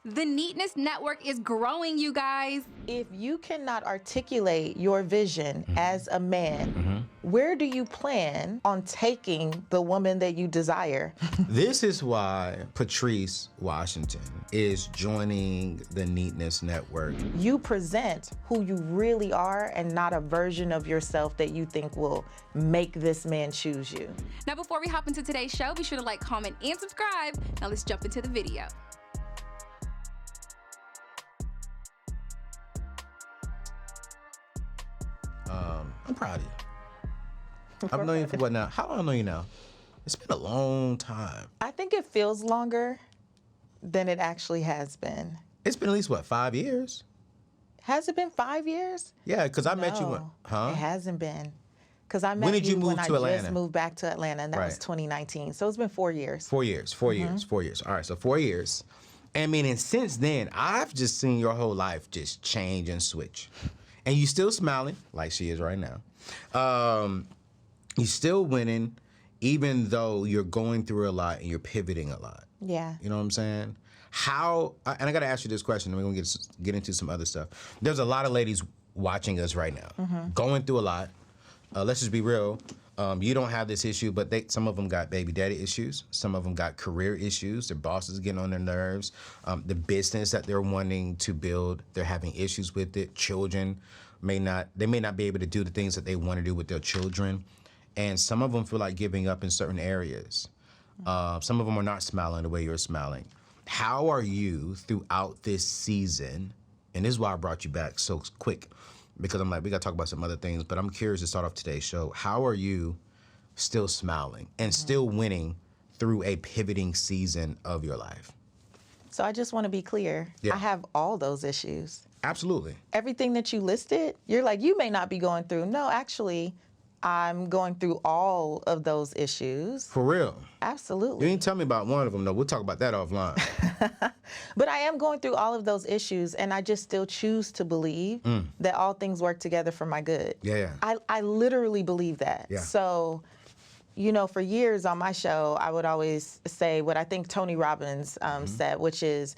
The Neatness Network is growing, you guys. If you cannot articulate your vision as a man, where do you plan on taking the woman that you desire? This is why Patrice Washington is joining the Neatness Network. You present who you really are and not a version of yourself that you think will make this man choose you. Now, before we hop into today's show, be sure to like, comment, and subscribe. Now let's jump into the video. I'm proud of you. I've known you for what now? How long I know you now? It's been a long time. I think it feels longer than it actually has been. It's been at least, what, 5 years? Has it been 5 years? Yeah, because I met you when, It hasn't been. Because I met When did you move when to I Atlanta? just moved back to Atlanta, and that was 2019. So it's been 4 years. 4 years, 4 years, 4 years. All right, so 4 years. I mean, and since then, I've just seen your whole life just change and switch. And you still smiling, like she is right now. You're still winning, even though you're going through a lot and you're pivoting a lot. Yeah. You know what I'm saying? How, and I gotta ask you this question, and we're gonna get into some other stuff. There's a lot of ladies watching us right now, going through a lot. Let's just be real. You don't have this issue, but some of them got baby daddy issues. Some of them got career issues. Their bosses getting on their nerves. The business that they're wanting to build, they're having issues with it. Children may not be able to do the things that they want to do with their children. And some of them feel like giving up in certain areas. Some of them are not smiling the way you're smiling. How are you throughout this season? And this is why I brought you back so quick, because I'm like, we got to talk about some other things, but I'm curious to start off today's show. How are you still smiling and still winning through a pivoting season of your life? So I just want to be clear. Yeah. I have all those issues. Absolutely. Everything that you listed, you're like, you may not be going through. No, actually, I'm going through all of those issues. For real? Absolutely. You ain't tell me about one of them, though. We'll talk about that offline. But I am going through all of those issues, and I just still choose to believe that all things work together for my good. Yeah. I literally believe that. Yeah. So, you know, for years on my show, I would always say what I think Tony Robbins said, which is,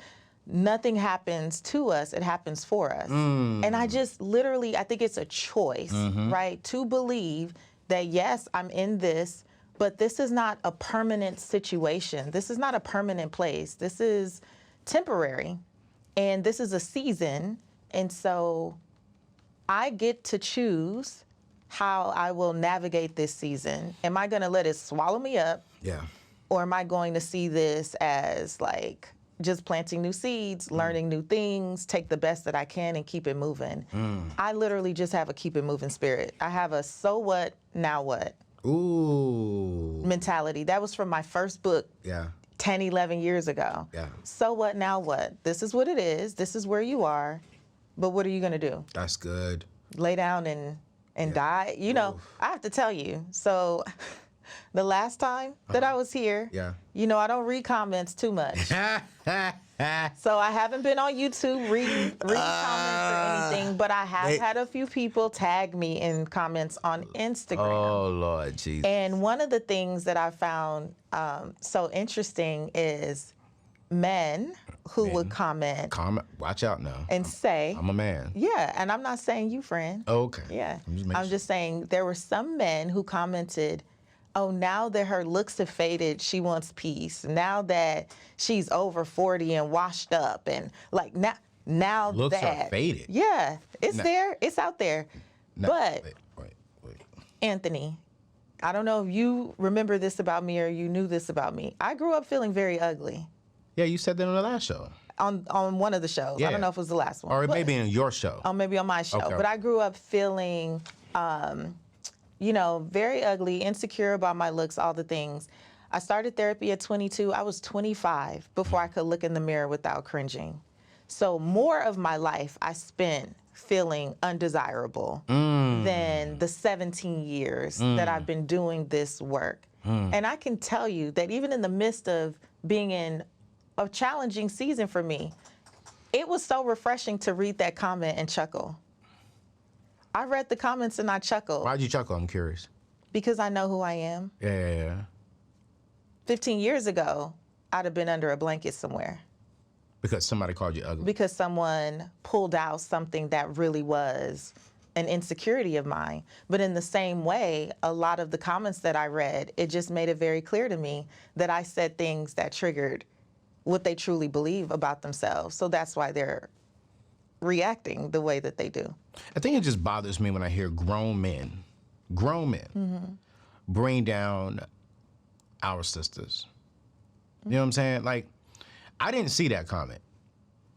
nothing happens to us, it happens for us. And I just literally, I think it's a choice, right? To believe that, yes, I'm in this, but this is not a permanent situation. This is not a permanent place. This is temporary, and this is a season. And so I get to choose how I will navigate this season. Am I gonna let it swallow me up? Yeah. Or am I going to see this as like just planting new seeds, learning new things, take the best that I can and keep it moving? I literally just have a keep it moving spirit. I have a so what, now what Ooh. mentality. That was from my first book Yeah. 10, 11 years ago. Yeah. So what, now what? This is what it is. This is where you are. But what are you gonna do? That's good. Lay down and die? You know, I have to tell you. So the last time that I was here, you know, I don't read comments too much. So I haven't been on YouTube reading comments or anything, but I have had a few people tag me in comments on Instagram. Oh, Lord Jesus. And one of the things that I found so interesting is men who would comment. Watch out now. And say. I'm a man. Yeah, and I'm not saying you, friend. Okay. Yeah. I'm just saying there were some men who commented, oh, now that her looks have faded, she wants peace. Now that she's over 40 and washed up, and like now looks that are faded. Yeah, it's there, it's out there. But wait. Anthony, I don't know if you remember this about me or you knew this about me. I grew up feeling very ugly. Yeah, you said that on the last show. On one of the shows. I don't know if it was the last one. Or maybe in your show. Oh, maybe on my show. Okay. But I grew up feeling, you know, very ugly, insecure about my looks, all the things. I started therapy at 22. I was 25 before I could look in the mirror without cringing. So more of my life I spent feeling undesirable than the 17 years that I've been doing this work. And I can tell you that even in the midst of being in a challenging season for me, it was so refreshing to read that comment and chuckle. I read the comments and I chuckled. Why'd you chuckle? I'm curious. Because I know who I am. Yeah. 15 years ago, I'd have been under a blanket somewhere. Because somebody called you ugly. Because someone pulled out something that really was an insecurity of mine. But in the same way, a lot of the comments that I read, it just made it very clear to me that I said things that triggered what they truly believe about themselves. So that's why they're reacting the way that they do. I think it just bothers me when I hear grown men bring down our sisters. You know what I'm saying? Like, I didn't see that comment.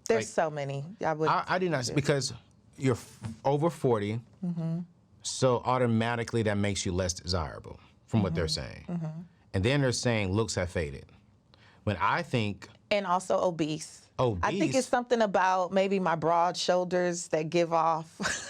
There's so many. I did not, because you're over 40, so automatically that makes you less desirable from what they're saying. And then they're saying looks have faded. When I think... And also obese. Obese? I think it's something about maybe my broad shoulders that give off.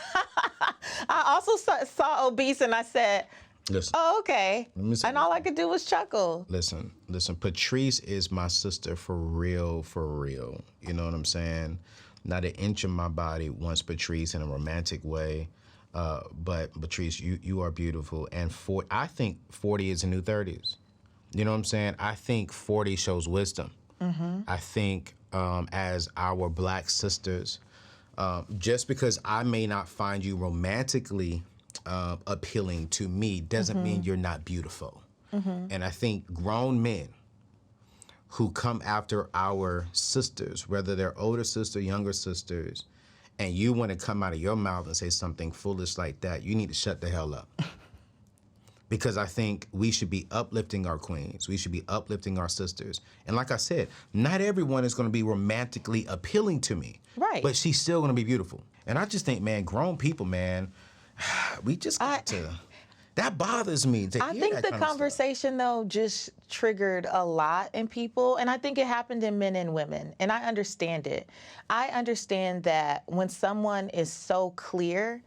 I also saw obese and I said, listen, oh, okay. And all I could do was chuckle. Listen. Patrice is my sister for real, for real. You know what I'm saying? Not an inch of my body wants Patrice in a romantic way. But Patrice, you are beautiful. And I think 40 is the new 30s. You know what I'm saying? I think 40 shows wisdom. I think as our black sisters, just because I may not find you romantically appealing to me doesn't mean you're not beautiful. And I think grown men who come after our sisters, whether they're older sisters, younger sisters, and you want to come out of your mouth and say something foolish like that, you need to shut the hell up. Because I think we should be uplifting our queens. We should be uplifting our sisters. And like I said, not everyone is going to be romantically appealing to me. Right. But she's still going to be beautiful. And I just think, man, grown people, man, we just got to... That bothers me. I think the conversation, though, just triggered a lot in people. And I think it happened in men and women. And I understand it. I understand that when someone is so clear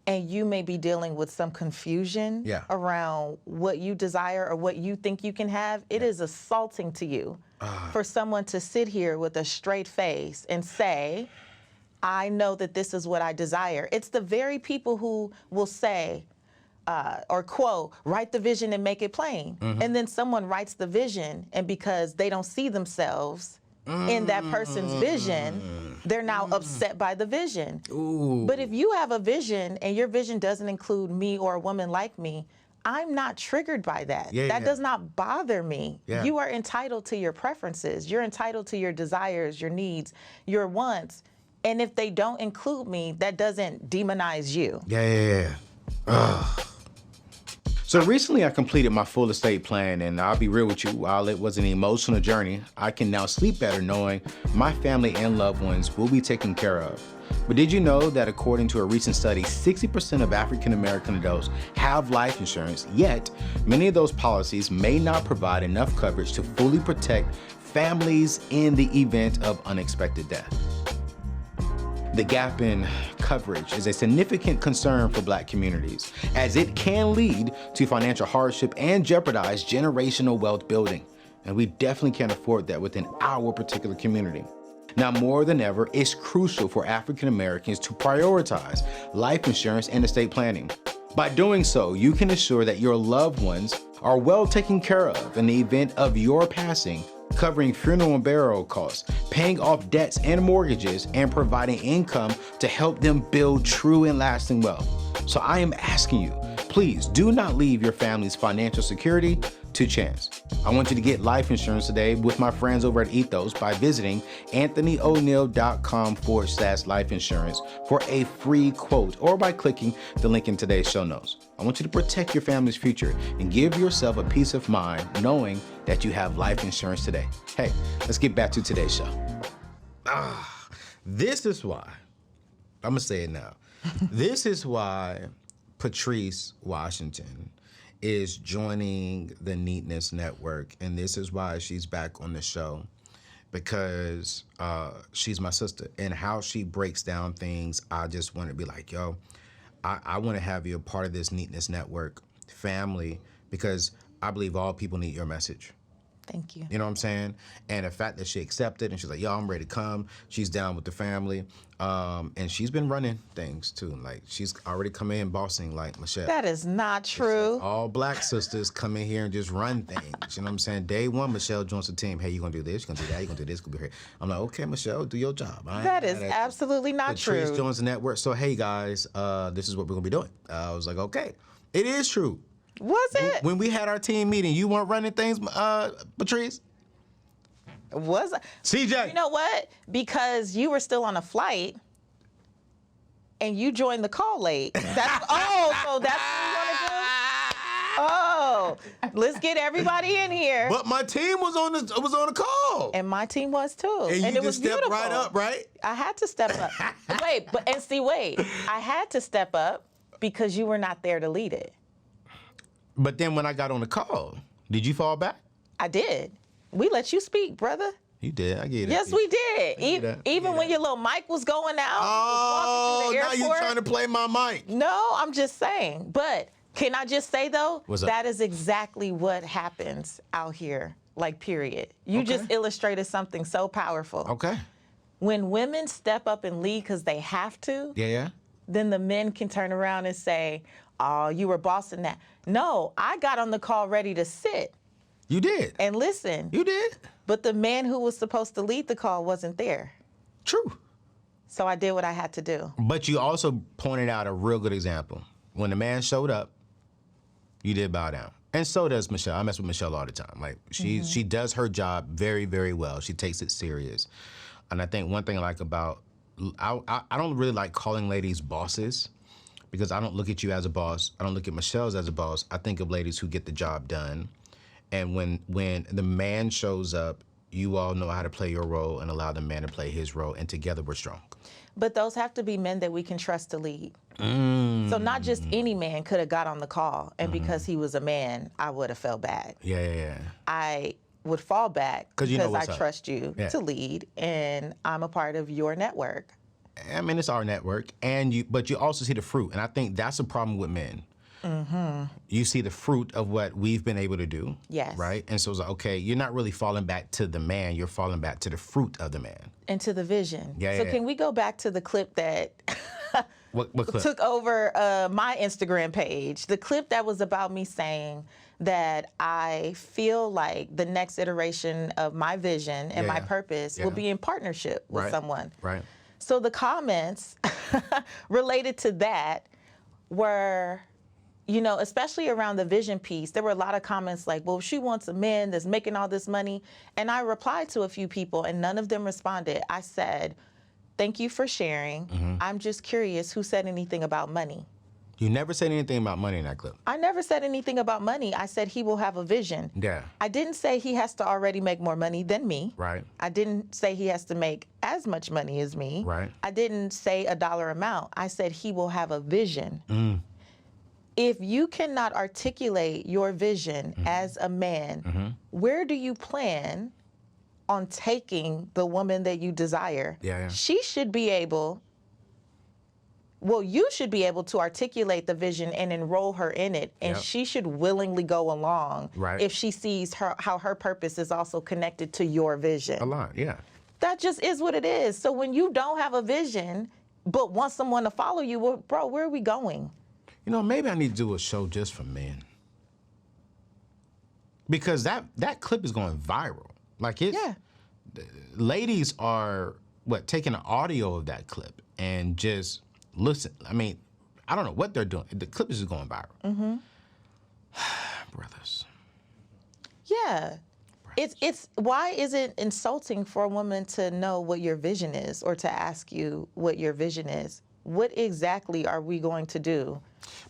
and you may be dealing with some confusion around what you desire or what you think you can have, it is assaulting to you for someone to sit here with a straight face and say, I know that this is what I desire. It's the very people who will say, or quote, write the vision and make it plain. And then someone writes the vision, and because they don't see themselves in that person's vision, they're now upset by the vision. But if you have a vision and your vision doesn't include me or a woman like me, I'm not triggered by that. That does not bother me. You are entitled to your preferences. You're entitled to your desires, your needs, your wants. And if they don't include me, that doesn't demonize you. So recently I completed my full estate plan, and I'll be real with you, while it was an emotional journey, I can now sleep better knowing my family and loved ones will be taken care of. But did you know that according to a recent study, 60% of African American adults have life insurance, yet many of those policies may not provide enough coverage to fully protect families in the event of unexpected death. The gap in coverage is a significant concern for Black communities, as it can lead to financial hardship and jeopardize generational wealth building. And we definitely can't afford that within our particular community. Now, more than ever, it's crucial for African Americans to prioritize life insurance and estate planning. By doing so, you can ensure that your loved ones are well taken care of in the event of your passing, covering funeral and burial costs, paying off debts and mortgages, and providing income to help them build true and lasting wealth. So I am asking you, please do not leave your family's financial security to chance. I want you to get life insurance today with my friends over at Ethos by visiting anthonyoneal.com/life insurance for a free quote, or by clicking the link in today's show notes. I want you to protect your family's future and give yourself a peace of mind knowing that you have life insurance today. Hey, let's get back to today's show. This is why, I'm gonna say it now. This is why Patrice Washington is joining the Neatness Network, and this is why she's back on the show, because she's my sister, and how she breaks down things, I just want to be like, yo, I want to have you a part of this Neatness Network family, because I believe all people need your message. Thank you. You know what I'm saying? And the fact that she accepted and she's like, yo, I'm ready to come. She's down with the family. And she's been running things too. Like she's already come in bossing like Michelle. That is not true. Like all black sisters come in here and just run things. You know what I'm saying? Day one, Michelle joins the team. Hey, you're going to do this, you're going to do that, you're going to do this, going to be here. I'm like, okay, Michelle, do your job. That is absolutely not true. Patrice joins the network. So, hey, guys, this is what we're going to be doing. I was like, okay. It is true. Was it? When we had our team meeting, you weren't running things, Patrice? Was it? CJ. You know what? Because you were still on a flight and you joined the call late. So that's what you want to do? Oh, let's get everybody in here. But my team was on the call. And my team was too. And you it was just stepped beautiful. right up, right? I had to step up. Wait. I had to step up because you were not there to lead it. But then when I got on the call, did you fall back? I did. We let you speak, brother. You did. I get it. Yes, we did. Even when your little mic was going out. Oh, you was now walking through the you're trying to play my mic. No, I'm just saying. But can I just say, though, that is exactly what happens out here, like, period. You just illustrated something so powerful. Okay. When women step up and lead because they have to, then the men can turn around and say, oh, you were bossing that. No, I got on the call ready to sit. You did. And listen. You did. But the man who was supposed to lead the call wasn't there. True. So I did what I had to do. But you also pointed out a real good example. When the man showed up, you did bow down. And so does Michelle. I mess with Michelle all the time. Like she does her job very, very well. She takes it serious. And I think one thing I like about, I don't really like calling ladies bosses because I don't look at you as a boss. I don't look at Michelle's as a boss. I think of ladies who get the job done. And when the man shows up, you all know how to play your role and allow the man to play his role, and together we're strong. But those have to be men that we can trust to lead. So not just any man could have got on the call, and because he was a man, I would have felt bad. Yeah. I would fall back because I trust you to lead, and I'm a part of your network. I mean, it's our network, but you also see the fruit, and I think that's a problem with men. You see the fruit of what we've been able to do. Yes. Right? And so it's like, okay, you're not really falling back to the man, you're falling back to the fruit of the man. And to the vision. Yeah. Can we go back to the clip that what clip? Took over my Instagram page? The clip that was about me saying that I feel like the next iteration of my vision and my purpose will be in partnership with someone. Right. So the comments related to that were, you know, especially around the vision piece, there were a lot of comments like, well, she wants a man that's making all this money. And I replied to a few people and none of them responded. I said, thank you for sharing. I'm just curious who said anything about money. You never said anything about money in that clip. I never said anything about money. I said he will have a vision. Yeah. I didn't say he has to already make more money than me. Right. I didn't say he has to make as much money as me. Right. I didn't say a dollar amount. I said he will have a vision. If you cannot articulate your vision as a man, where do you plan on taking the woman that you desire? Yeah. She should be able, well, you should be able to articulate the vision and enroll her in it, and she should willingly go along if she sees how her purpose is also connected to your vision. A lot, yeah. That just is what it is. So when you don't have a vision, but want someone to follow you, well, bro, where are we going? You know, maybe I need to do a show just for men. Because that clip is going viral. Like ladies are taking an audio of that clip and just listen. I mean, I don't know what they're doing. The clip is just going viral. Brothers. Yeah. It's why is it insulting for a woman to know what your vision is or to ask you what your vision is? What exactly are we going to do?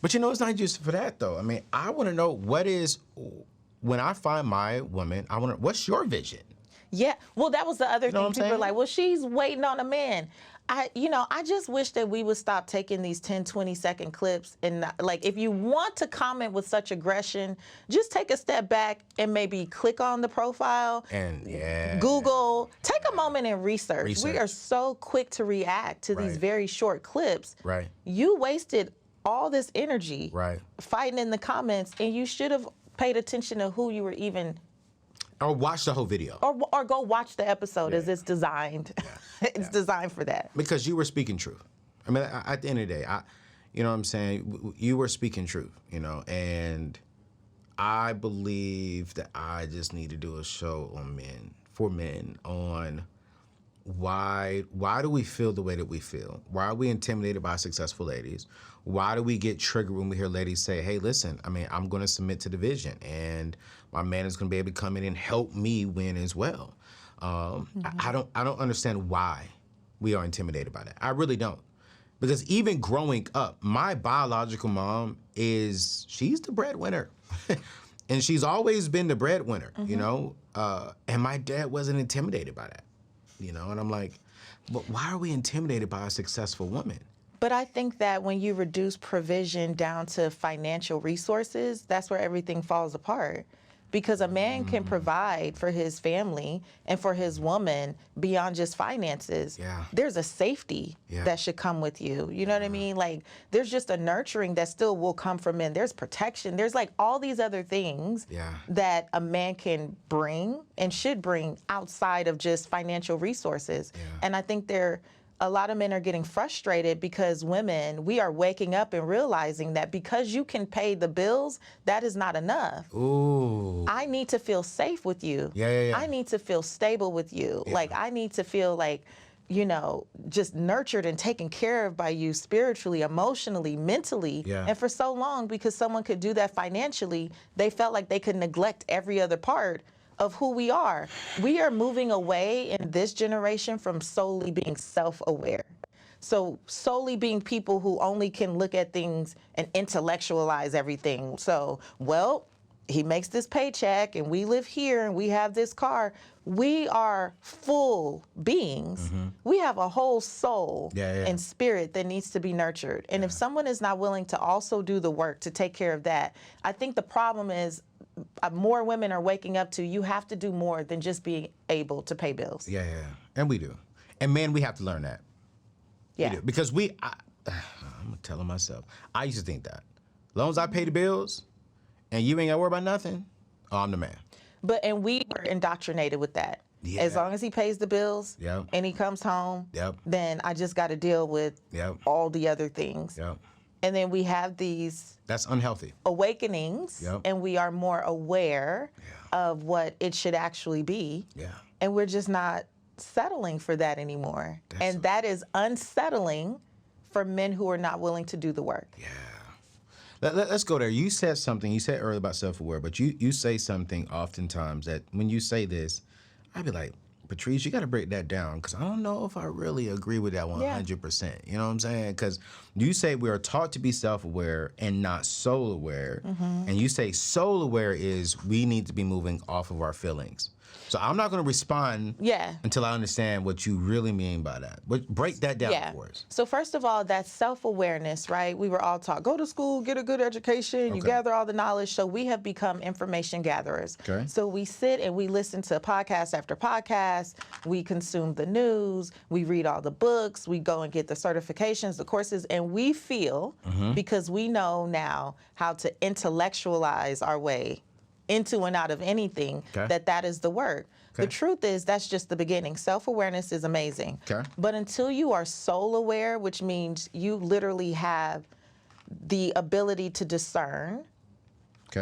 But you know, it's not just for that though. I mean, I want to know when I find my woman, I want to, what's your vision? Yeah, well, that was the other thing. People saying? are like, well, she's waiting on a man. I just wish that we would stop taking these 10, 20-second clips and like, if you want to comment with such aggression, just take a step back and maybe click on the profile and Google, take a moment and research. We are so quick to react to these very short clips. Right. You wasted all this energy right. fighting in the comments, and you should have paid attention to who you were even Or watch the whole video. Or go watch the episode as it's designed. It's designed for that. Because you were speaking truth. I mean, at the end of the day, you know what I'm saying? You were speaking truth, you know, and I believe that I just need to do a show for men on why do we feel the way that we feel? Why are we intimidated by successful ladies? Why do we get triggered when we hear ladies say, hey, listen, I mean, I'm going to submit to the vision, and my man is going to be able to come in and help me win as well. I don't understand why we are intimidated by that. I really don't. Because even growing up, my biological mom she's the breadwinner. And she's always been the breadwinner, you know? And my dad wasn't intimidated by that, you know? And I'm like, but why are we intimidated by a successful woman? But I think that when you reduce provision down to financial resources, that's where everything falls apart. Because a man can provide for his family and for his woman beyond just finances. Yeah. There's a safety that should come with you. You know what I mean? Like, there's just a nurturing that still will come from men. There's protection. There's like all these other things that a man can bring and should bring outside of just financial resources. Yeah. And I think a lot of men are getting frustrated because women, we are waking up and realizing that because you can pay the bills, that is not enough. Ooh. I need to feel safe with you. I need to feel stable with you. Like, I need to feel like, you know, just nurtured and taken care of by you spiritually, emotionally, mentally. And for so long, because someone could do that financially, they felt like they could neglect every other part of who we are. We are moving away in this generation from solely being self-aware. So solely being people who only can look at things and intellectualize everything. So, well, he makes this paycheck and we live here and we have this car. We are full beings. We have a whole soul and spirit that needs to be nurtured. And if someone is not willing to also do the work to take care of that, I think the problem is more women are waking up to, you have to do more than just being able to pay bills. And we do. And men, we have to learn that. We do. Because I'm telling myself, I used to think that. As long as I pay the bills and you ain't got to worry about nothing, I'm the man. And we were indoctrinated with that. As long as he pays the bills and he comes home, then I just got to deal with all the other things. And then we have these that's unhealthy awakenings, and we are more aware of what it should actually be. And we're just not settling for that anymore. And that is unsettling for men who are not willing to do the work. Let's go there. You said something, you said earlier about self-aware, but you say something oftentimes that when you say this, I'd be like, Patrice, you got to break that down, because I don't know if I really agree with that 100%. You know what I'm saying? Because you say we are taught to be self-aware and not soul-aware. And you say soul-aware is we need to be moving off of our feelings. So I'm not going to respond until I understand what you really mean by that. But break that down for us. So first of all, that's self-awareness, right? We were all taught, go to school, get a good education, you gather all the knowledge. So we have become information gatherers. So we sit and we listen to podcast after podcast. We consume the news. We read all the books. We go and get the certifications, the courses, and we feel, because we know now how to intellectualize our way into and out of anything, that is the work. The truth is, that's just the beginning. Self-awareness is amazing. But until you are soul-aware, which means you literally have the ability to discern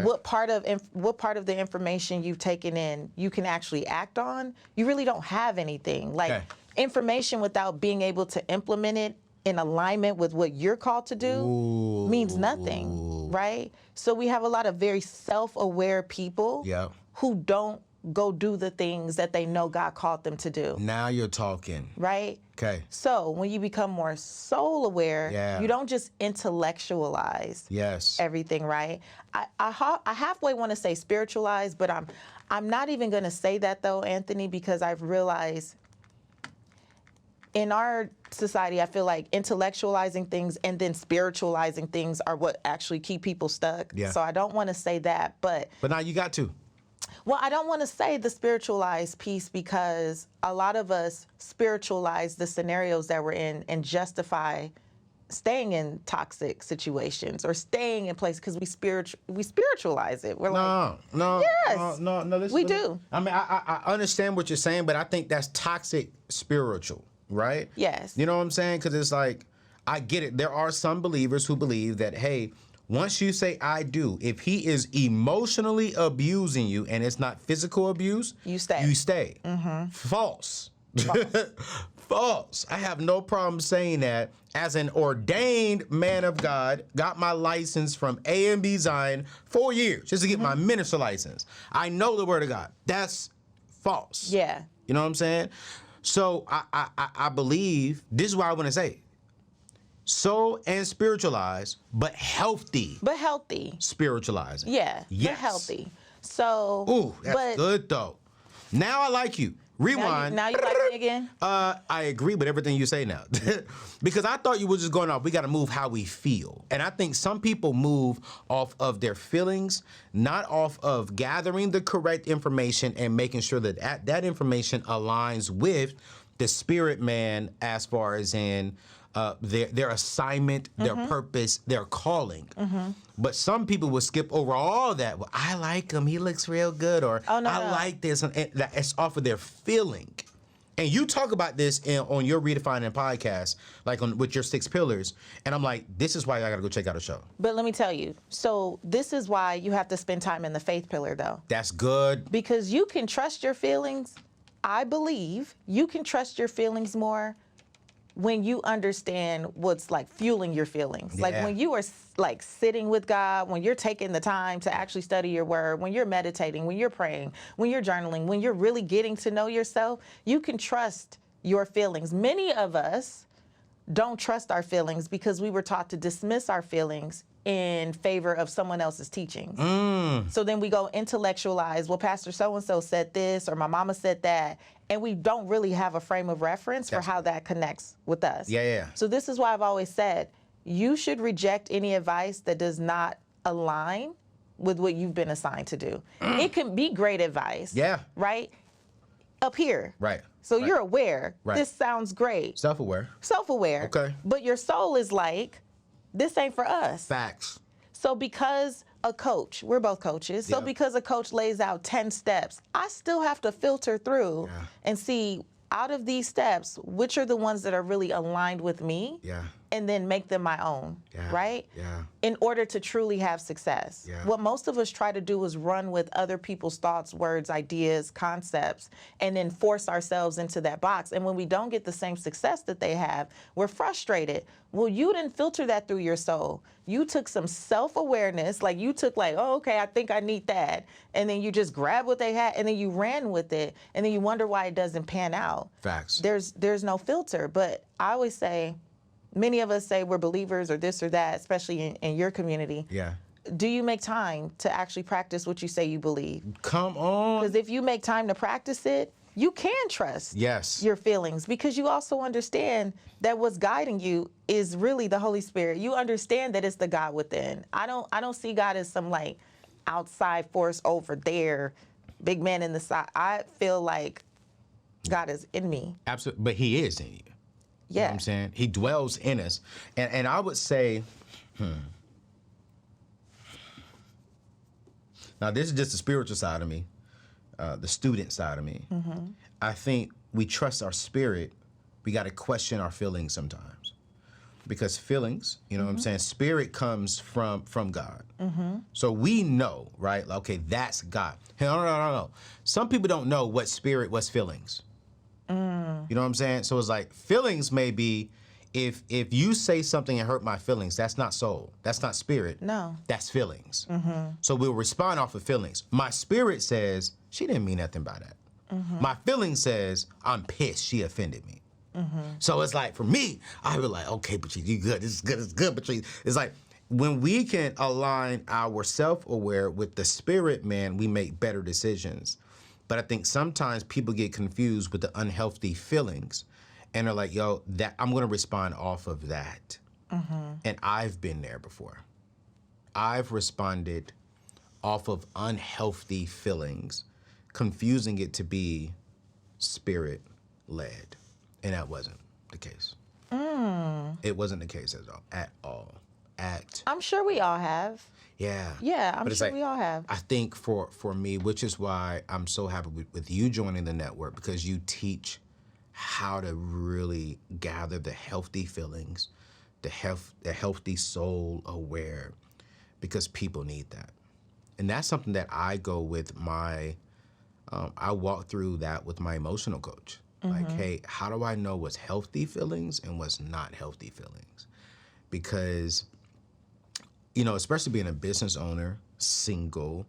what part of the information you've taken in you can actually act on, you really don't have anything. Like, information without being able to implement it in alignment with what you're called to do means nothing, right? So we have a lot of very self-aware people who don't go do the things that they know God called them to do. Now you're talking. Right? So when you become more soul-aware, you don't just intellectualize everything, right? I halfway want to say spiritualize, but I'm not even going to say that, though, Anthony, because I've realized in our society, I feel like intellectualizing things and then spiritualizing things are what actually keep people stuck. So I don't want to say that, but now you got to. Well, I don't want to say the spiritualized piece, because a lot of us spiritualize the scenarios that we're in and justify staying in toxic situations or staying in places because we spiritualize it. We're like, yes, no. We do. I mean, I understand what you're saying, but I think that's toxic spiritual, right? Yes. You know what I'm saying? Because it's like, I get it. There are some believers who believe that, hey, once you say I do, if he is emotionally abusing you and it's not physical abuse, You stay. You stay. False. False. I have no problem saying that as an ordained man of God, got my license from A&B Zion 4 years just to get my minister license. I know the word of God. That's false. Yeah. You know what I'm saying? So I believe, this is why I want to say, soul and spiritualized, but healthy. But healthy. Spiritualizing. Yeah. Yes. But healthy. So. Ooh, that's good though. Now I like you. Rewind. Now you like me again? I agree with everything you say now. Because I thought you were just going off, we got to move how we feel. And I think some people move off of their feelings, not off of gathering the correct information and making sure that that information aligns with the spirit man as far as in their assignment, their purpose, their calling. But some people will skip over all that. Well, I like him. He looks real good. Or I like this. And it's off of their feeling. And you talk about this on your Redefining podcast, like with your 6 pillars. And I'm like, this is why I got to go check out a show. But let me tell you. So this is why you have to spend time in the faith pillar, though. That's good. Because you can trust your feelings. I believe you can trust your feelings more when you understand what's like fueling your feelings. Like when you are like sitting with God, when you're taking the time to actually study your word, when you're meditating, when you're praying, when you're journaling, when you're really getting to know yourself, you can trust your feelings. Many of us don't trust our feelings because we were taught to dismiss our feelings in favor of someone else's teachings. So then we go intellectualize, well, Pastor so-and-so said this, or my mama said that, and we don't really have a frame of reference for how that connects with us. Yeah. So this is why I've always said, you should reject any advice that does not align with what you've been assigned to do. It can be great advice. Yeah. Right? Up here. Right. So you're aware. Right. This sounds great. Self-aware. Self-aware. Okay. But your soul is like, this ain't for us. Facts. So because a coach, we're both coaches, so because a coach lays out 10 steps, I still have to filter through and see out of these steps, which are the ones that are really aligned with me, and then make them my own, right? In order to truly have success. What most of us try to do is run with other people's thoughts, words, ideas, concepts, and then force ourselves into that box. And when we don't get the same success that they have, we're frustrated. Well, you didn't filter that through your soul. You took some self-awareness, like you took like, oh, okay, I think I need that. And then you just grabbed what they had and then you ran with it. And then you wonder why it doesn't pan out. Facts. There's no filter. But I always say, many of us say we're believers or this or that, especially in your community. Yeah. Do you make time to actually practice what you say you believe? Come on. Because if you make time to practice it, you can trust your feelings, because you also understand that what's guiding you is really the Holy Spirit. You understand that it's the God within. I don't see God as some like outside force over there, big man in the side. I feel like God is in me. Absolutely. But he is in you. Yeah. You know what I'm saying? He dwells in us. And I would say, now this is just the spiritual side of me, the student side of me. I think we trust our spirit. We got to question our feelings sometimes. Because feelings, you know what I'm saying? Spirit comes from God. So we know, right? Like, okay, that's God. Hey, no. Some people don't know what spirit, what's feelings. You know what I'm saying? So it's like feelings may be, if you say something and hurt my feelings, that's not soul. That's not spirit. No. That's feelings. So we'll respond off of feelings. My spirit says, she didn't mean nothing by that. My feeling says, I'm pissed. She offended me. So it's like, for me, I be like, okay, Patrice, you good. This is good. It's good, Patrice. It's like, when we can align our self-aware with the spirit, man, we make better decisions. But I think sometimes people get confused with the unhealthy feelings, and they're like, yo, that I'm gonna respond off of that. And I've been there before. I've responded off of unhealthy feelings, confusing it to be spirit-led. And that wasn't the case. It wasn't the case at all. I'm sure we all have. Yeah. Yeah, I'm But it's sure like, we all have. I think for me, which is why I'm so happy with you joining the network, because you teach how to really gather the healthy feelings, the healthy soul aware, because people need that. And that's something that I go with I walk through that with my emotional coach. Like, hey, how do I know what's healthy feelings and what's not healthy feelings? Because, especially being a business owner, single,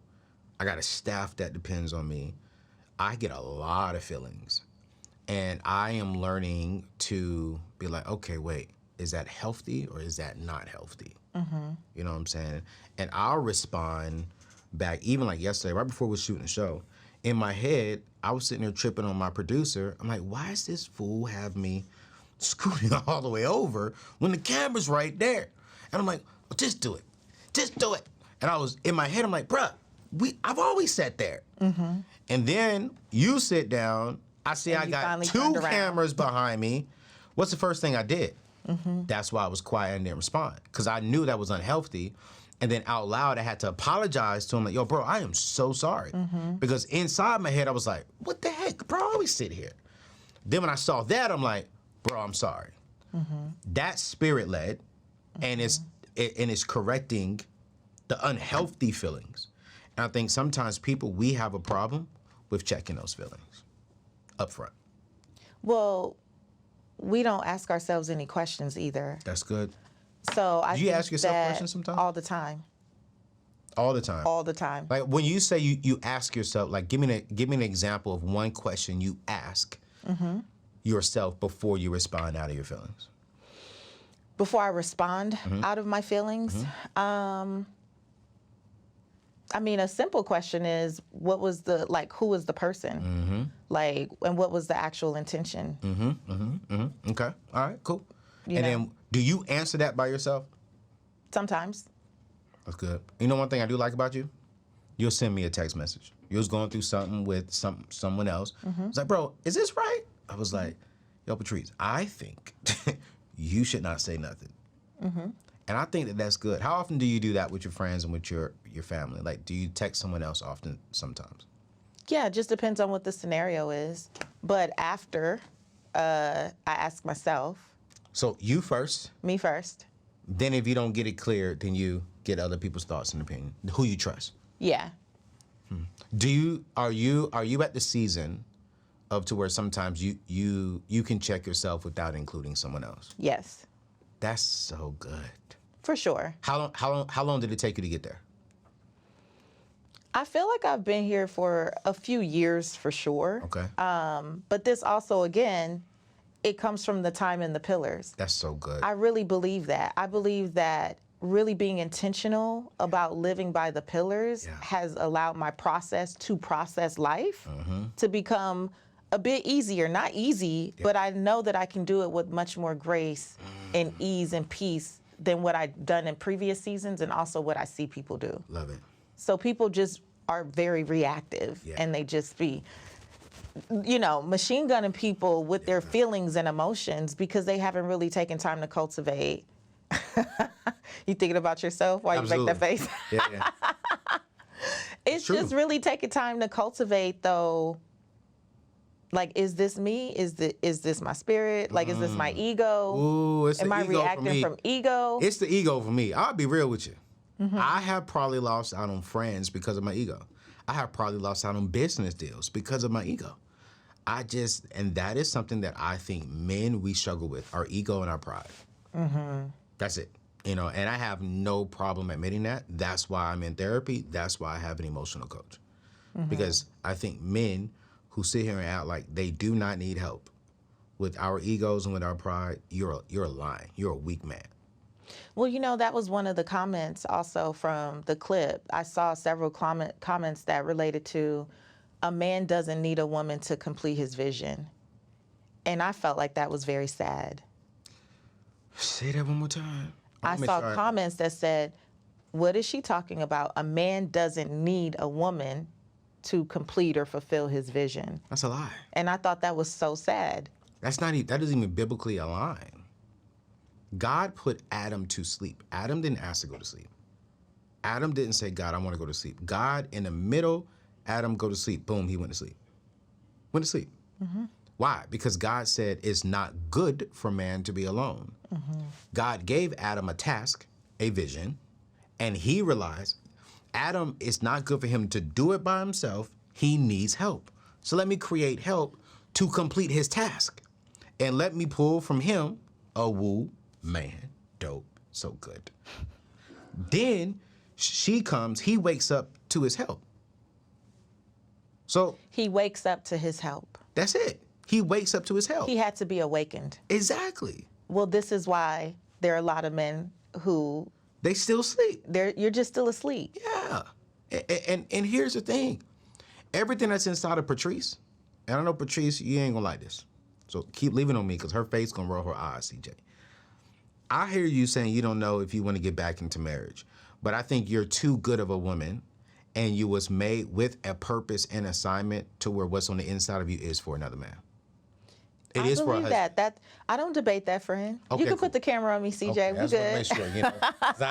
I got a staff that depends on me. I get a lot of feelings. And I am learning to be like, okay, wait, is that healthy or is that not healthy? You know what I'm saying? And I'll respond back, even like yesterday, right before we were shooting the show. In my head, I was sitting there tripping on my producer. I'm like, why is this fool have me scooting all the way over when the camera's right there? And I'm like, well, just do it. Just do it. And I was, in my head, I'm like, bruh, I've always sat there. And then you sit down, I see I got 2 cameras behind me. What's the first thing I did? That's why I was quiet and didn't respond, because I knew that was unhealthy. And then out loud, I had to apologize to him, like, yo, bro, I am so sorry. Because inside my head, I was like, what the heck, bro, I always sit here. Then when I saw that, I'm like, bro, I'm sorry. That's spirit-led, and it's correcting the unhealthy feelings. And I think sometimes we have a problem with checking those feelings up front. Well, we don't ask ourselves any questions either. That's good. So Do you ask yourself questions sometimes? All the time. All the time. All the time. Like when you say you ask yourself, like give me an example of one question you ask yourself before you respond out of your feelings. Before I respond out of my feelings, I mean, a simple question is, who was the person? Like, and what was the actual intention? Okay. All right, cool. You know? Then do you answer that by yourself? Sometimes. That's good. You know one thing I do like about you? You'll send me a text message. You was going through something with someone else. It's like, bro, is this right? I was like, yo, Patrice, I think you should not say nothing. And I think that that's good. How often do you do that with your friends and with your family? Like, do you text someone else often sometimes? Yeah, it just depends on what the scenario is. But after, I ask myself. So you first. Me first. Then if you don't get it clear, then you get other people's thoughts and opinion. Who you trust. Yeah. Are you at the season of to where sometimes you can check yourself without including someone else? Yes. That's so good. For sure. How long did it take you to get there? I feel like I've been here for a few years for sure. Okay. But this also, again, it comes from the time in the pillars. That's so good. I really believe that. I believe that really being intentional about living by the pillars has allowed my process to process life to become a bit easier. Not easy, but I know that I can do it with much more grace and ease and peace than what I've done in previous seasons, and also what I see people do. Love it. So people just are very reactive, and they just be, machine gunning people with their feelings and emotions because they haven't really taken time to cultivate. You thinking about yourself while you make that face? Yeah. It's just really taking time to cultivate, though. Like, is this me? Is this my spirit? Like, is this my ego? Ooh, it's Am the I ego reacting from ego? It's the ego for me. I'll be real with you. I have probably lost out on friends because of my ego. I have probably lost out on business deals because of my ego. And that is something that I think men, we struggle with, our ego and our pride. That's it. And I have no problem admitting that. That's why I'm in therapy. That's why I have an emotional coach. Because I think men who sit here and act like they do not need help with our egos and with our pride, you're lying. You're a weak man. Well, that was one of the comments also from the clip. I saw several comments that related to a man doesn't need a woman to complete his vision. And I felt like that was very sad. Say that one more time. I saw comments that said, what is she talking about? A man doesn't need a woman to complete or fulfill his vision. That's a lie. And I thought that was so sad. That doesn't even biblically align. God put Adam to sleep. Adam didn't ask to go to sleep. Adam didn't say, God, I want to go to sleep. God, in the middle, Adam, go to sleep. Boom, he went to sleep. Went to sleep. Why? Because God said it's not good for man to be alone. God gave Adam a task, a vision, and he realized Adam, it's not good for him to do it by himself. He needs help. So let me create help to complete his task. And let me pull from him a woo man. Dope. So good. Then she comes, he wakes up to his help. So He wakes up to his help. that's it. He wakes up to his help. He had to be awakened. Exactly. Well, this is why there are a lot of men who They still sleep. you're just still asleep. Yeah. And here's the thing. Everything that's inside of Patrice, and I know Patrice, you ain't gonna like this. So keep leaving on me because her face gonna roll her eyes, CJ. I hear you saying you don't know if you want to get back into marriage, but I think you're too good of a woman and you was made with a purpose and assignment to where what's on the inside of you is for another man. It I is for a believe husband. that. I don't debate that, friend. Okay, You can cool. put the camera on me, CJ. Okay, We I just wanna good. make sure, you know. 'Cause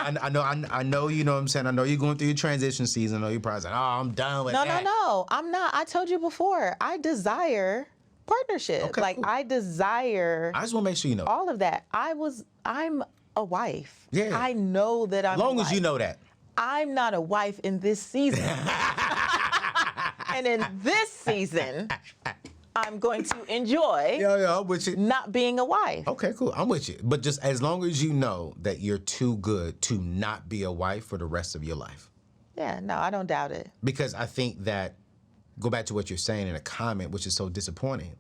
I know, you know what I'm saying? I know you're going through your transition season. I know you're probably saying, oh, I'm done with No, that. no. I'm not. I told you before. I desire partnership. Okay, like cool. I desire I just want to make sure you know. all of that. I'm a wife. Yeah. I know that I'm As long a as you wife. know that. I'm not a wife in this season. And in this season, I'm going to enjoy Yeah, I'm with you. not being a wife. Okay, cool. I'm with you. But just as long as you know that you're too good to not be a wife for the rest of your life. Yeah, no, I don't doubt it. Because I think that, go back to what you're saying in a comment, which is so disappointing.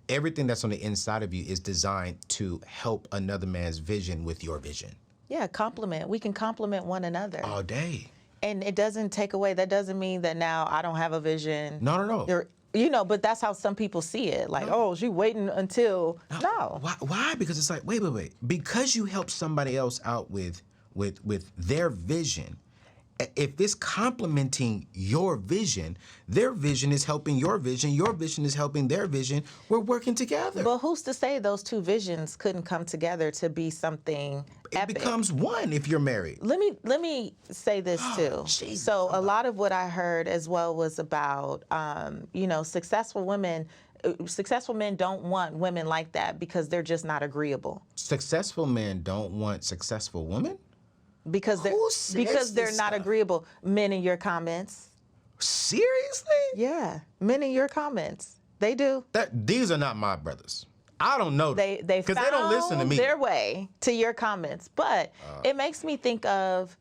Everything that's on the inside of you is designed to help another man's vision with your vision. Yeah, compliment. We can compliment one another. All day. And it doesn't take away, that doesn't mean that now I don't have a vision. No. But that's how some people see it. Like, oh, she waiting until, no. Why? Because it's like, wait. Because you help somebody else out with their vision, if it's complementing your vision, their vision is helping your vision is helping their vision, we're working together. But who's to say those two visions couldn't come together to be something It epic? becomes one if you're married. Let me say this too. Jesus. So a lot of what I heard as well was about, successful women. Successful men don't want women like that because they're just not agreeable. Successful men don't want successful women? Because Who says they're this not stuff? agreeable. Men in your comments. Seriously? Yeah, men in your comments. They do. These are not my brothers. I don't know them. They because they don't listen to found me. their way to your comments. But it makes me think of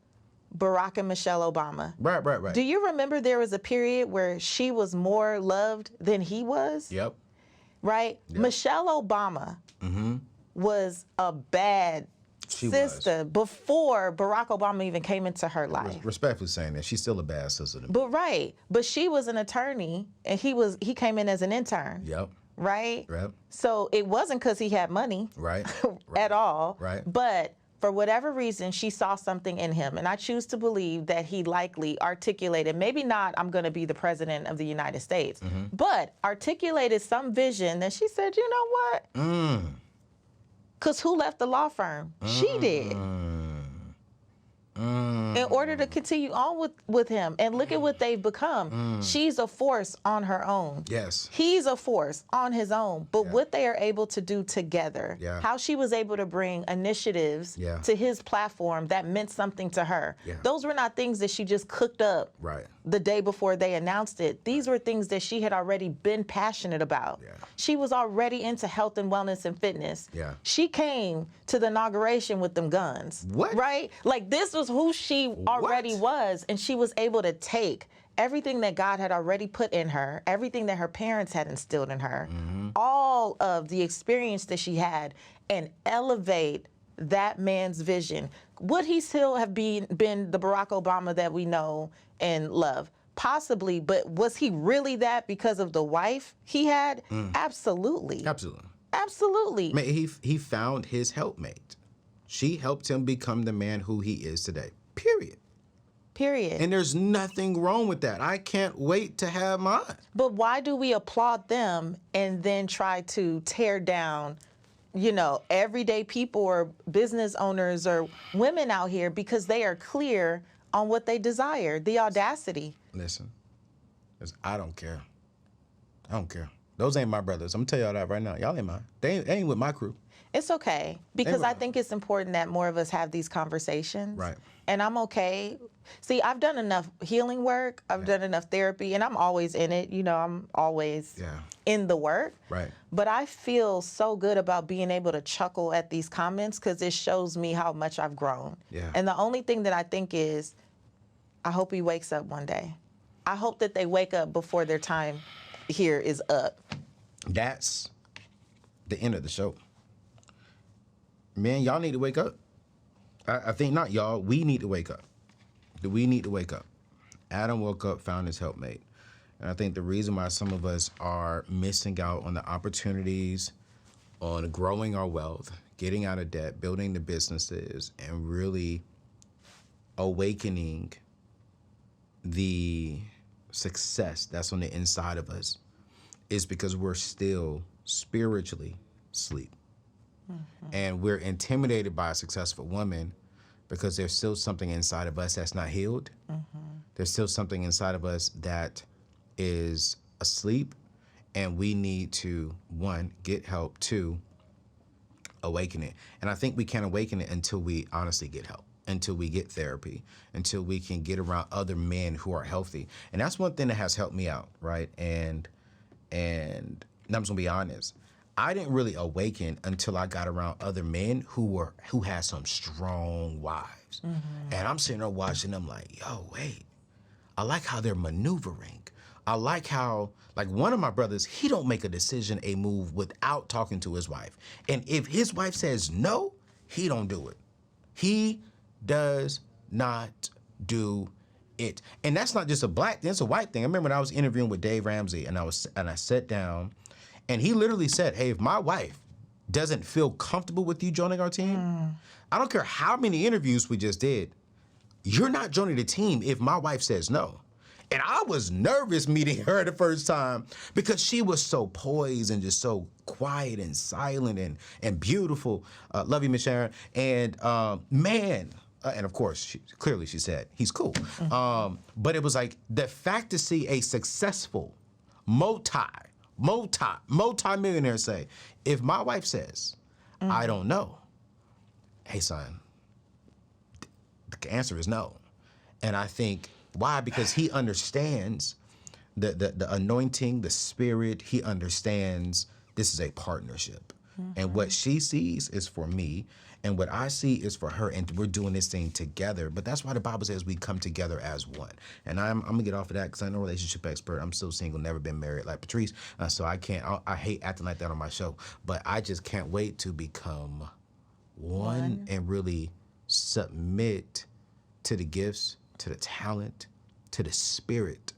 Barack and Michelle Obama. Right. Do you remember there was a period where she was more loved than he was? Yep. Right? Michelle Obama was a bad sister before Barack Obama even came into her life. Respectfully saying that, she's still a bad sister to me. But she was an attorney and he came in as an intern. Yep. Right? Yep. So it wasn't because he had money Right. at all. Right. But for whatever reason, she saw something in him. And I choose to believe that he likely articulated, maybe not, I'm going to be the president of the United States, but articulated some vision that she said, you know what? Because who left the law firm? She did. In order to continue on with him. And look at what they've become. She's a force on her own. Yes. He's a force on his own. But what they are able to do together, how she was able to bring initiatives to his platform that meant something to her. Those were not things that she just cooked up the day before they announced it. These were things that she had already been passionate about. She was already into health and wellness and fitness. She came to the inauguration with them guns. What? Right? Like this was who she already was, and she was able to take everything that God had already put in her, everything that her parents had instilled in her, all of the experience that she had, and elevate that man's vision. Would he still have been the Barack Obama that we know and love? Possibly, but was he really that because of the wife he had? Absolutely. Absolutely. Man, he found his helpmate. She helped him become the man who he is today. Period. And there's nothing wrong with that. I can't wait to have mine. But why do we applaud them and then try to tear down everyday people or business owners or women out here because they are clear on what they desire, the audacity. Listen, I don't care. I don't care. Those ain't my brothers. I'm gonna tell y'all that right now. Y'all ain't mine. They ain't with my crew. It's okay, because I think it's important that more of us have these conversations. Right. And I'm okay. See, I've done enough healing work. I've done enough therapy, and I'm always in it. I'm always in the work. Right. But I feel so good about being able to chuckle at these comments because it shows me how much I've grown. Yeah. And the only thing that I think is, I hope he wakes up one day. I hope that they wake up before their time here is up. That's the end of the show. Man, y'all need to wake up. I think not y'all. We need to wake up. We need to wake up. Adam woke up, found his helpmate. And I think the reason why some of us are missing out on the opportunities, on growing our wealth, getting out of debt, building the businesses, and really awakening the success that's on the inside of us is because we're still spiritually asleep. Mm-hmm. And we're intimidated by a successful woman because there's still something inside of us that's not healed. Mm-hmm. There's still something inside of us that is asleep, and we need to, 1, get help, 2, awaken it. And I think we can't awaken it until we honestly get help, until we get therapy, until we can get around other men who are healthy. And that's one thing that has helped me out, right? And I'm just gonna be honest. I didn't really awaken until I got around other men who had some strong wives. Mm-hmm. And I'm sitting there watching them like, yo, wait, I like how they're maneuvering. I like how, like, one of my brothers, he don't make a decision, a move without talking to his wife. And if his wife says no, he don't do it. He does not do it. And that's not just a black thing, it's a white thing. I remember when I was interviewing with Dave Ramsey and I sat down and he literally said, hey, if my wife doesn't feel comfortable with you joining our team, I don't care how many interviews we just did, you're not joining the team if my wife says no. And I was nervous meeting her the first time because she was so poised and just so quiet and silent and beautiful. Love you, Miss Sharon. And man, and of course, she said, he's cool. But it was like the fact to see a successful multi-millionaire say, if my wife says, I don't know, hey, son, the answer is no. And I think, why? Because he understands the anointing, the spirit. He understands this is a partnership. Mm-hmm. And what she sees is for me, and what I see is for her, and we're doing this thing together. But that's why the Bible says we come together as one. And I'm going to get off of that because I'm no relationship expert. I'm still single, never been married like Patrice. So I hate acting like that on my show. But I just can't wait to become one and really submit to the gifts, to the talent, to the spirit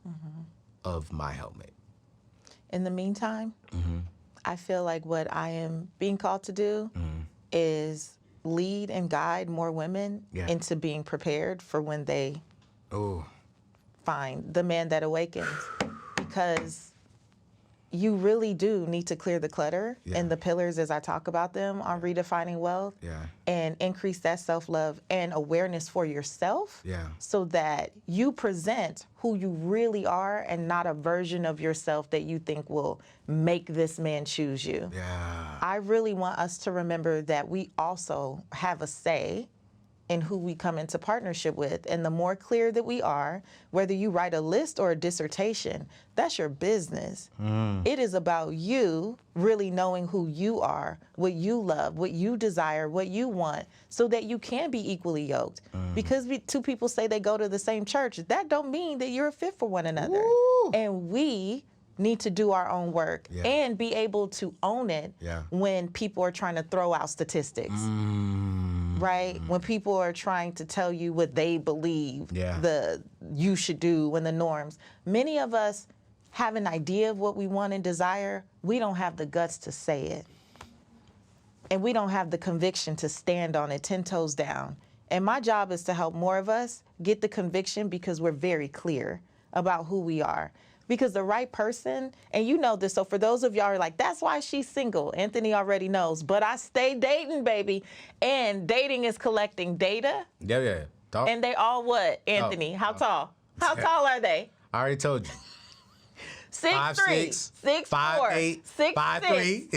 of my helpmate. In the meantime, I feel like what I am being called to do is lead and guide more women into being prepared for when they find the man that awakens. Because you really do need to clear the clutter and the pillars as I talk about them on Redefining Wealth and increase that self-love and awareness for yourself so that you present who you really are and not a version of yourself that you think will make this man choose you. I really want us to remember that we also have a say in who we come into partnership with. And the more clear that we are, whether you write a list or a dissertation, that's your business. It is about you really knowing who you are, what you love, what you desire, what you want, so that you can be equally yoked. Because two people say they go to the same church, that don't mean that you're a fit for one another. And we need to do our own work and be able to own it when people are trying to throw out statistics. Right? When people are trying to tell you what they believe you should do and the norms. Many of us have an idea of what we want and desire. We don't have the guts to say it. And we don't have the conviction to stand on it 10 toes down. And my job is to help more of us get the conviction because we're very clear about who we are. Because the right person, and you know this, so for those of y'all who are like, that's why she's single, Anthony already knows, but I stay dating, baby. And dating is collecting data. Yeah. Talk. And they all what, Anthony? How tall? How tall are they? I already told you. 6'3", 6'4", 5'8", 6'6". 5'3".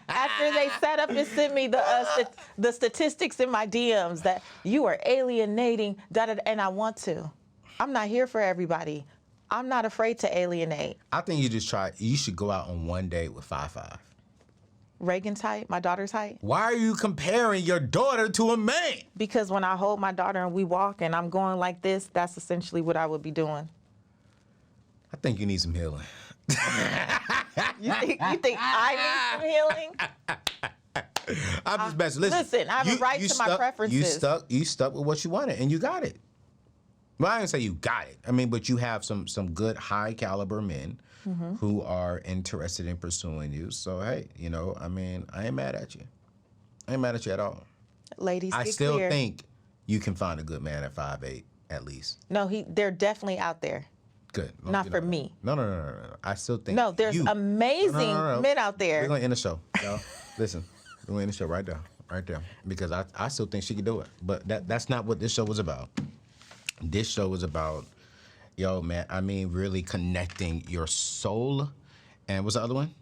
After they set up and sent me the statistics in my DMs that you are alienating, and I want to. I'm not here for everybody. I'm not afraid to alienate. I think you should go out on one date with 5'5". Reagan's height, my daughter's height. Why are you comparing your daughter to a man? Because when I hold my daughter and we walk and I'm going like this, that's essentially what I would be doing. I think you need some healing. You think I need some healing? I'm just messing. Listen, I have a right to my preferences. You stuck with what you wanted, and you got it. Well, I didn't say you got it. I mean, but you have some good high caliber men who are interested in pursuing you. So hey, I mean, I ain't mad at you. I ain't mad at you at all. Ladies, I still think you can find a good man at 5'8", at least. No, they're definitely out there. Good. Not for me. No. I still think. No, there's amazing men out there. We're going to end the show, y'all. Listen, we're going to end the show right there. Because I still think she can do it. But that's not what this show was about. This show was about, man, I mean, really connecting your soul. And what's the other one?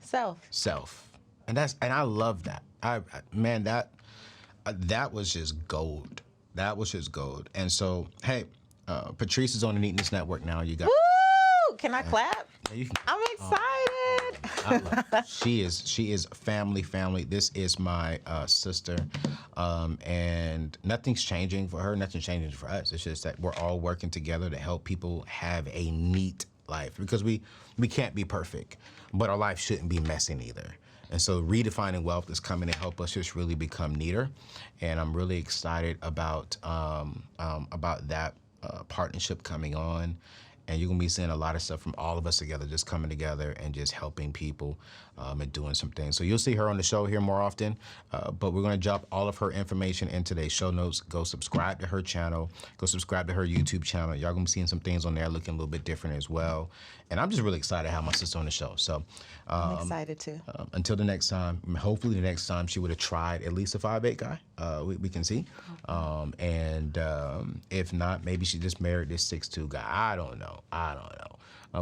Self. And I love that. That was just gold. That was just gold. And so, hey, Patrice is on the Neatness Network now. You got. Woo! Can I clap? Yeah, I'm excited. She is family. This is my sister, and nothing's changing for her. Nothing's changing for us. It's just that we're all working together to help people have a neat life, because we can't be perfect, but our life shouldn't be messy either. And so Redefining Wealth is coming to help us just really become neater, and I'm really excited about that partnership coming on. And you're going to be seeing a lot of stuff from all of us together, just coming together and just helping people and doing some things. So you'll see her on the show here more often, but we're going to drop all of her information in today's show notes. Go subscribe to her channel. Go subscribe to her YouTube channel. Y'all going to be seeing some things on there looking a little bit different as well. And I'm just really excited to have my sister on the show. So I'm excited too. Until the next time, hopefully the next time she would have tried at least a 5'8" guy. We can see. And if not, maybe she just married this 6'2" guy. I don't know.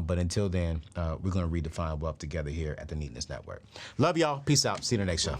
But until then, we're going to redefine wealth together here at the Neatness Network. Love y'all. Peace out. See you in the next show.